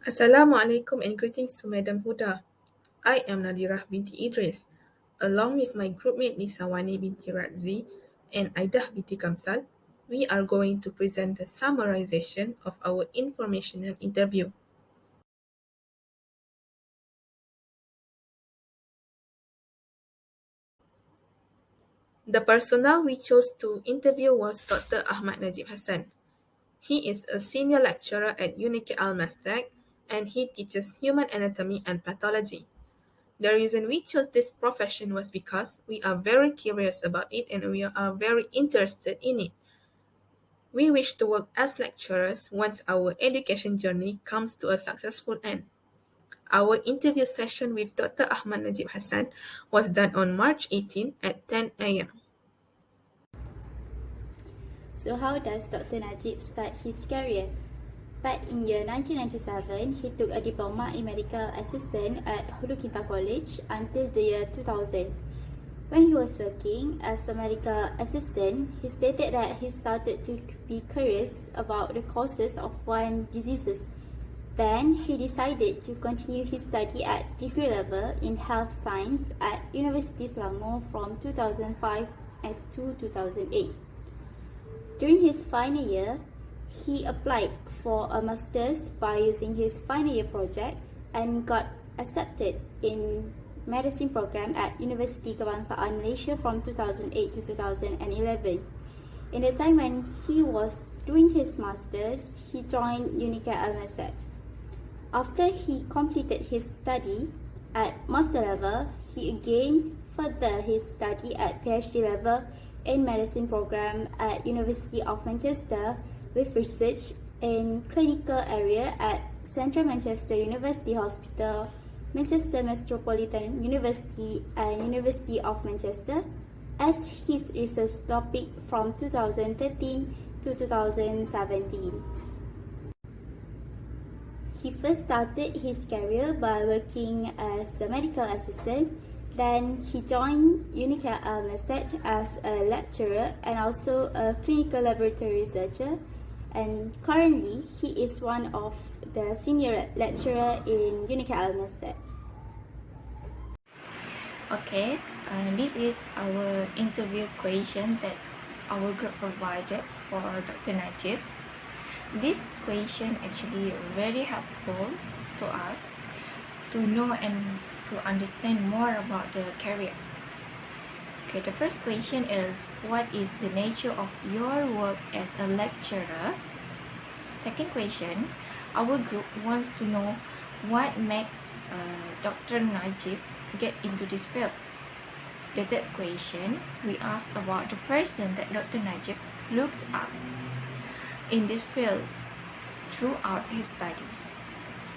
Assalamualaikum and greetings to Madam Huda. I am Nadhirah binti Idris. Along with my groupmate NISAWANI binti RADZI and AIDAH binti KAMSAL, we are going to present the summarization of our informational interview. The personnel we chose to interview was Dr. Ahmad Najib Hassan. He is a senior lecturer at UNIK Al-Masdaq and he teaches human anatomy and pathology. The reason we chose this profession was because we are very curious about it and we are very interested in it. We wish to work as lecturers once our education journey comes to a successful end. Our interview session with Dr. Ahmad Najib Hassan was done on March 18 at 10 a.m. So how does Dr. Najib start his career? Back in year 1997, he took a diploma in medical assistant at Hulu Kita College until the year 2000. When he was working as a medical assistant, he stated that he started to be curious about the causes of one diseases. Then he decided to continue his study at degree level in health science at University Selangor from 2005 to 2008. During his final year, he applied for a master's by using his final year project and got accepted in medicine program at University Kebangsaan Malaysia from 2008 to 2011. In the time when he was doing his master's, he joined UNIK Al-Masdaq. After he completed his study at master level, he again furthered his study at PhD level in medicine program at University of Manchester with research in clinical area at Central Manchester University Hospital, Manchester Metropolitan University and University of Manchester as his research topic from 2013 to 2017. He first started his career by working as a medical assistant. Then he joined UNIK Al-Masdaq as a lecturer and also a clinical laboratory researcher. And currently, he is one of the senior lecturer in UNIK Al-Masdaq. Okay, this is our interview question that our group provided for Dr. Najib. This question actually very helpful to us to know and to understand more about the career. Okay, the first question is, what is the nature of your work as a lecturer? Second question, our group wants to know what makes Dr. Najib get into this field. The third question, we ask about the person that Dr. Najib looks up in this field throughout his studies.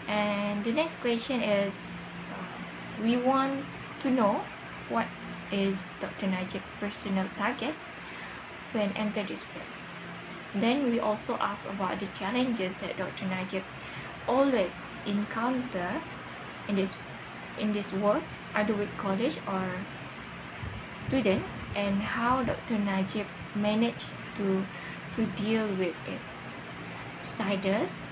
And the next question is, we want to know what is Dr. Najib's personal target when enter this field. Then we also ask about the challenges that Dr. Najib always encounter in this work, either with college or student, and how Dr. Najib managed to deal with it. Besides this,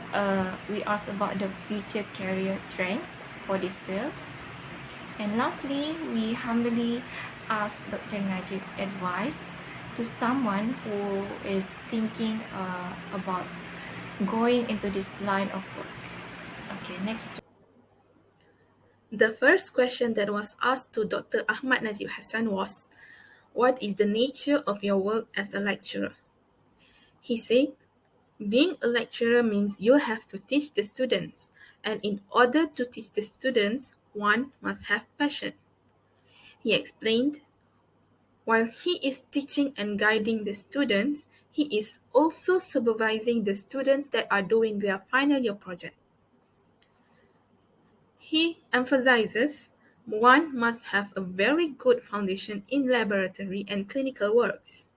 we ask about the future career trends for this field. And lastly, we humbly ask Dr. Najib advice to someone who is thinking about going into this line of work. Okay, next. The first question that was asked to Dr. Ahmad Najib Hassan was, what is the nature of your work as a lecturer? He said, being a lecturer means you have to teach the students, and in order to teach the students, one must have passion. He explained, while he is teaching and guiding the students, he is also supervising the students that are doing their final year project. He emphasizes one must have a very good foundation in laboratory and clinical works.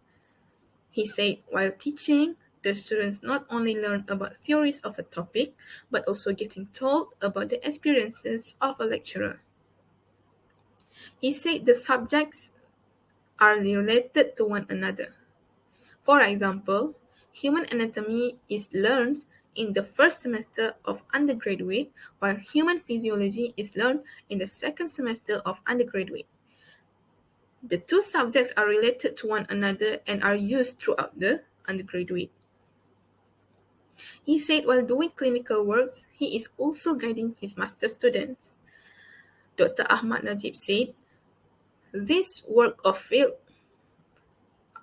He said while teaching, the students not only learn about theories of a topic, but also getting told about the experiences of a lecturer. He said the subjects are related to one another. For example, human anatomy is learned in the first semester of undergraduate, while human physiology is learned in the second semester of undergraduate. The two subjects are related to one another and are used throughout the undergraduate. He said while doing clinical works, he is also guiding his master students. Dr. Ahmad Najib said, "This work of field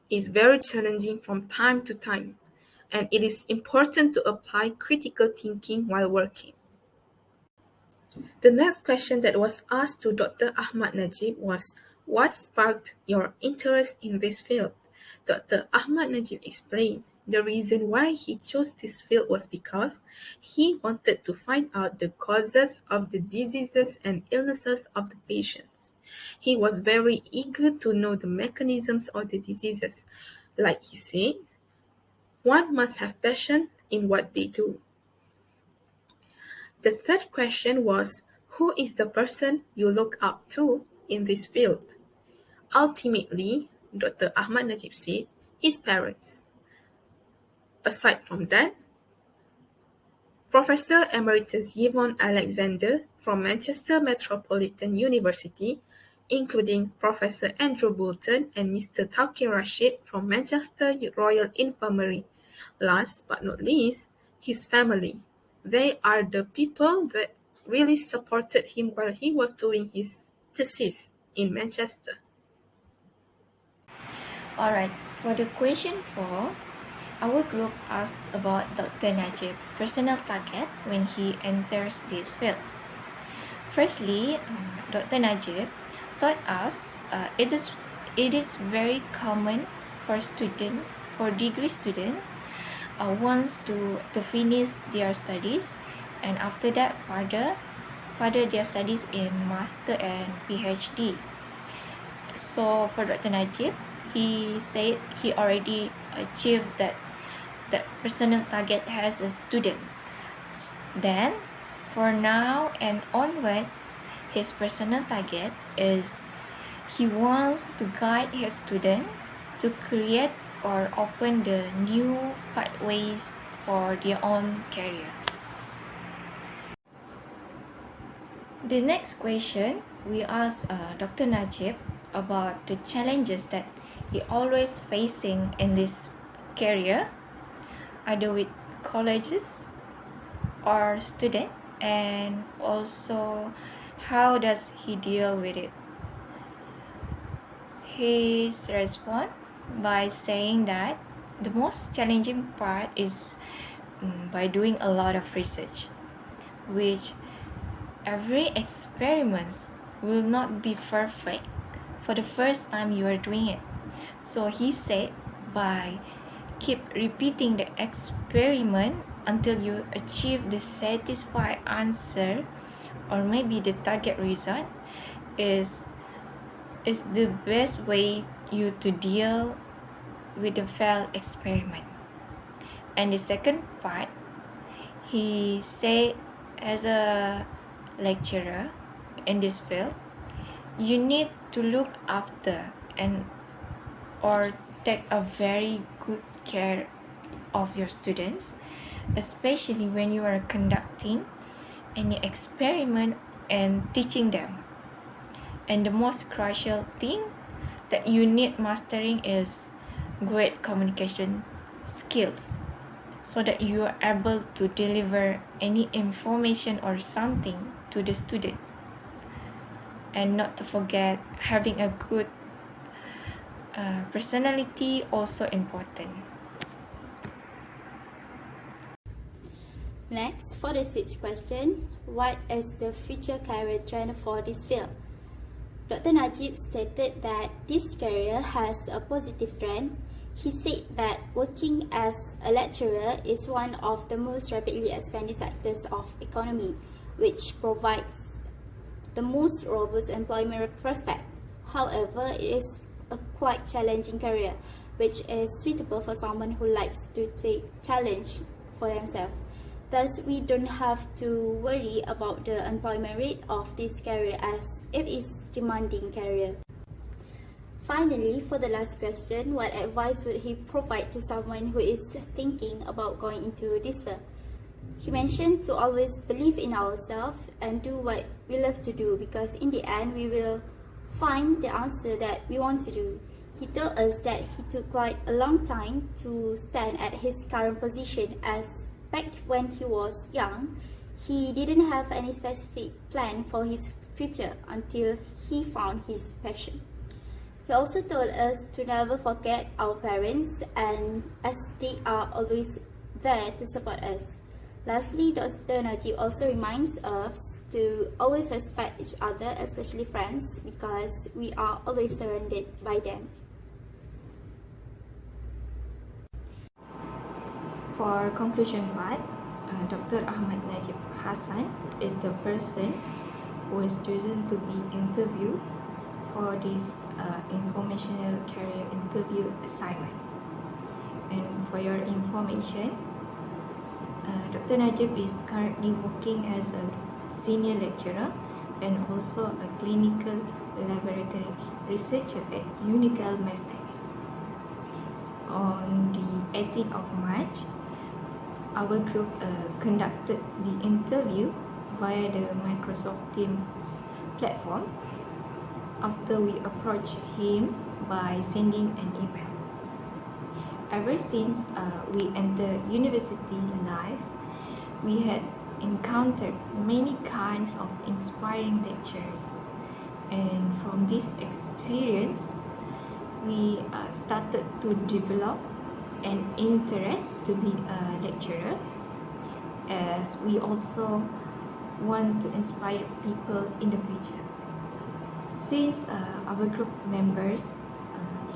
is very challenging from time to time, and it is important to apply critical thinking while working." The next question that was asked to Dr. Ahmad Najib was, "What sparked your interest in this field?" Dr. Ahmad Najib explained the reason why he chose this field was because he wanted to find out the causes of the diseases and illnesses of the patients. He was very eager to know the mechanisms of the diseases. Like he said, one must have passion in what they do. The third question was, who is the person you look up to in this field? Ultimately, Dr. Ahmad Najib said, his parents. Aside from that, Professor Emeritus Yvonne Alexander from Manchester Metropolitan University, including Professor Andrew Boulton and Mr. Tauqir Rashid from Manchester Royal Infirmary. Last but not least, his family. They are the people that really supported him while he was doing his thesis in Manchester. Alright, for the question 4, our group asks about Dr. Najib's personal target when he enters this field. Firstly, Dr. Najib taught us it is very common for degree students wants to finish their studies and after that further their studies in master and PhD. So for Dr. Najib, he said he already achieved that personal target as a student. Then for now and onward, his personal target is he wants to guide his student to create or open the new pathways for their own career. The next question, we ask Dr. Najib about the challenges that he always facing in this career, either with colleges or student, and also how does he deal with it. His response by saying that the most challenging part is by doing a lot of research, which every experiment will not be perfect for the first time you are doing it. So he said by keep repeating the experiment until you achieve the satisfied answer or maybe the target result is the best way you to deal with the failed experiment. And the second part, he said as a lecturer in this field, you need to look after and or take a very good care of your students, especially when you are conducting any experiment and teaching them. And the most crucial thing that you need mastering is great communication skills so that you are able to deliver any information or something to the student. And not to forget, having a good personality also important. Next, for the sixth question, what is the future career trend for this field? Dr. Najib stated that this career has a positive trend. He said that working as a lecturer is one of the most rapidly expanding sectors of economy, which provides the most robust employment prospect. However, it is a quite challenging career, which is suitable for someone who likes to take challenge for themselves. Thus, we don't have to worry about the employment rate of this career as it is demanding career. Finally, for the last question, what advice would he provide to someone who is thinking about going into this field? He mentioned to always believe in ourselves and do what we love to do, because in the end we will find the answer that we want to do. He told us that he took quite a long time to stand at his current position, as back when he was young, he didn't have any specific plan for his future until he found his passion. He also told us to never forget our parents, and as they are always there to support us. Lastly, Dr. Najib also reminds us to always respect each other, especially friends, because we are always surrounded by them. For conclusion part, Dr. Ahmad Najib Hassan is the person who is chosen to be interviewed for this informational career interview assignment. And for your information, Dr. Najib is currently working as a senior lecturer and also a clinical laboratory researcher at UNICAL Mestek. On the 18th of March, our group conducted the interview via the Microsoft Teams platform after we approached him by sending an email. Ever since we entered university life, we had encountered many kinds of inspiring lectures, and from this experience, we started to develop an interest to be a lecturer, as we also want to inspire people in the future. Since our group members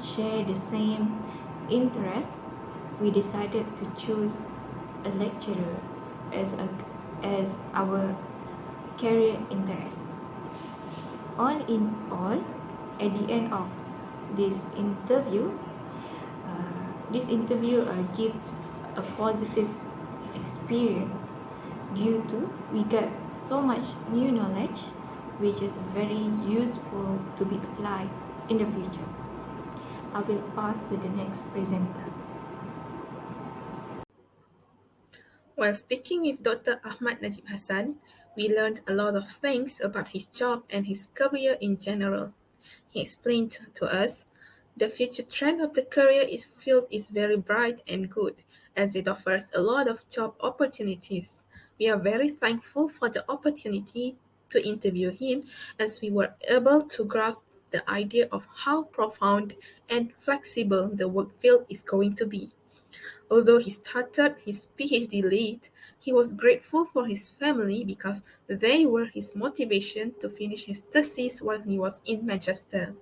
share the same interests, we decided to choose a lecturer as our career interest. All in all, at the end of this interview gives a positive experience due to we get so much new knowledge, which is very useful to be applied in the future. I will pass to the next presenter. While speaking with Dr. Ahmad Najib Hassan, we learned a lot of things about his job and his career in general. He explained to us the future trend of the career field is very bright and good, as it offers a lot of job opportunities. We are very thankful for the opportunity to interview him, as we were able to grasp the idea of how profound and flexible the work field is going to be. Although he started his PhD late, he was grateful for his family because they were his motivation to finish his thesis while he was in Manchester.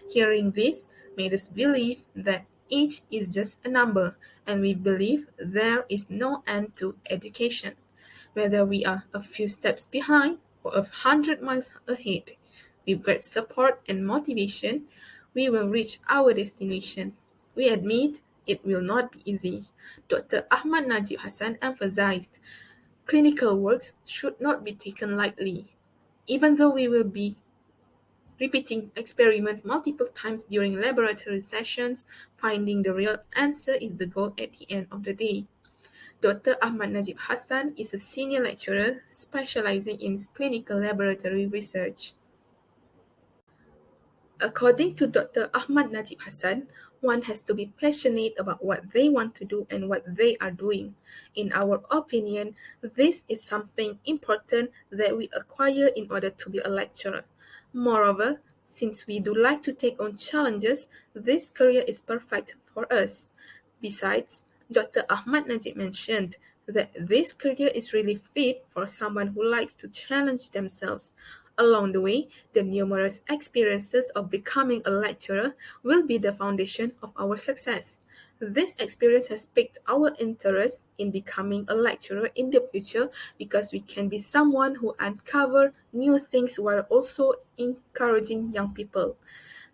Hearing this made us believe that age is just a number, and we believe there is no end to education. Whether we are a few steps behind or 100 miles ahead, with great support and motivation, we will reach our destination. We admit it will not be easy. Dr. Ahmad Najib Hassan emphasized clinical works should not be taken lightly. Even though we will be repeating experiments multiple times during laboratory sessions, finding the real answer is the goal at the end of the day. Dr. Ahmad Najib Hassan is a senior lecturer specializing in clinical laboratory research. According to Dr. Ahmad Najib Hassan, one has to be passionate about what they want to do and what they are doing. In our opinion, this is something important that we acquire in order to be a lecturer. Moreover, since we do like to take on challenges, this career is perfect for us. Besides, Dr. Ahmad Najib mentioned that this career is really fit for someone who likes to challenge themselves. Along the way, the numerous experiences of becoming a lecturer will be the foundation of our success. This experience has piqued our interest in becoming a lecturer in the future because we can be someone who uncover new things while also encouraging young people.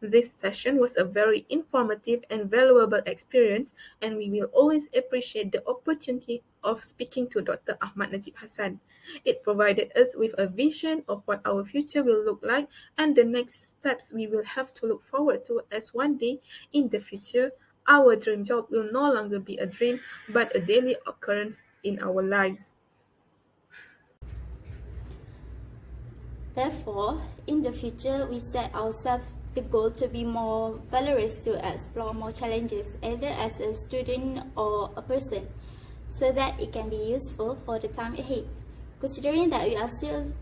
This session was a very informative and valuable experience, and we will always appreciate the opportunity of speaking to Dr. Ahmad Najib Hassan. It provided us with a vision of what our future will look like and the next steps we will have to look forward to, as one day in the future, our dream job will no longer be a dream but a daily occurrence in our lives. Therefore, in the future, we set ourselves the goal to be more valorous, to explore more challenges, either as a student or a person, so that it can be useful for the time ahead. Considering that we are still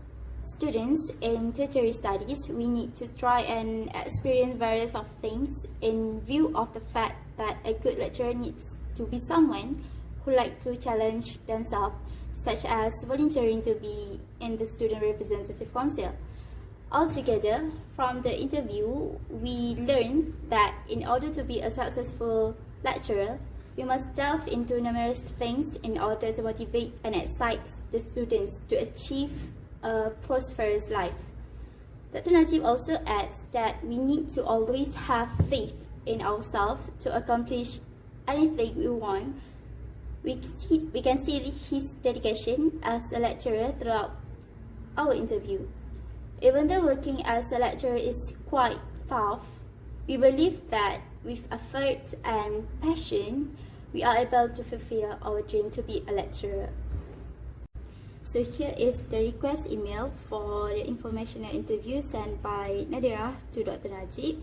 students in tertiary studies, we need to try and experience various of things in view of the fact that a good lecturer needs to be someone who like to challenge themselves, such as volunteering to be in the Student Representative Council. Altogether, from the interview, we learned that in order to be a successful lecturer, we must delve into numerous things in order to motivate and excite the students to achieve a prosperous life. Dr. Najib also adds that we need to always have faith in ourselves to accomplish anything we want. We can see his dedication as a lecturer throughout our interview. Even though working as a lecturer is quite tough, we believe that with effort and passion, we are able to fulfill our dream to be a lecturer. So here is the request email for the informational interview sent by Nadhirah to Dr. Najib.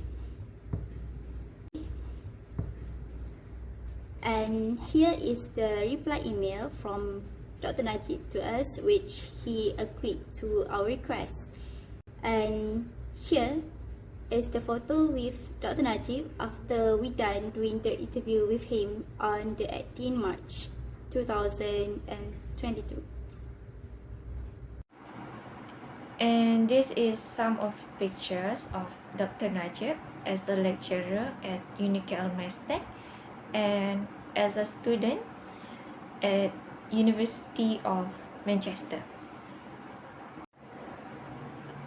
And here is the reply email from Dr. Najib to us, which he agreed to our request. And here is the photo with Dr. Najib after we done doing the interview with him on the 18th March 2022. And this is some of pictures of Dr. Najib as a lecturer at UNIKE and as a student at University of Manchester.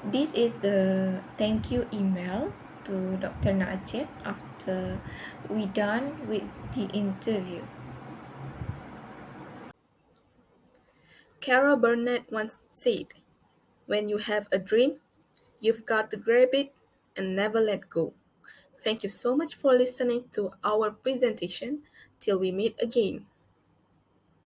This is the thank you email to Dr. Najib after we done with the interview. Carol Burnett once said, "When you have a dream, you've got to grab it and never let go." Thank you so much for listening to our presentation. Till we meet again.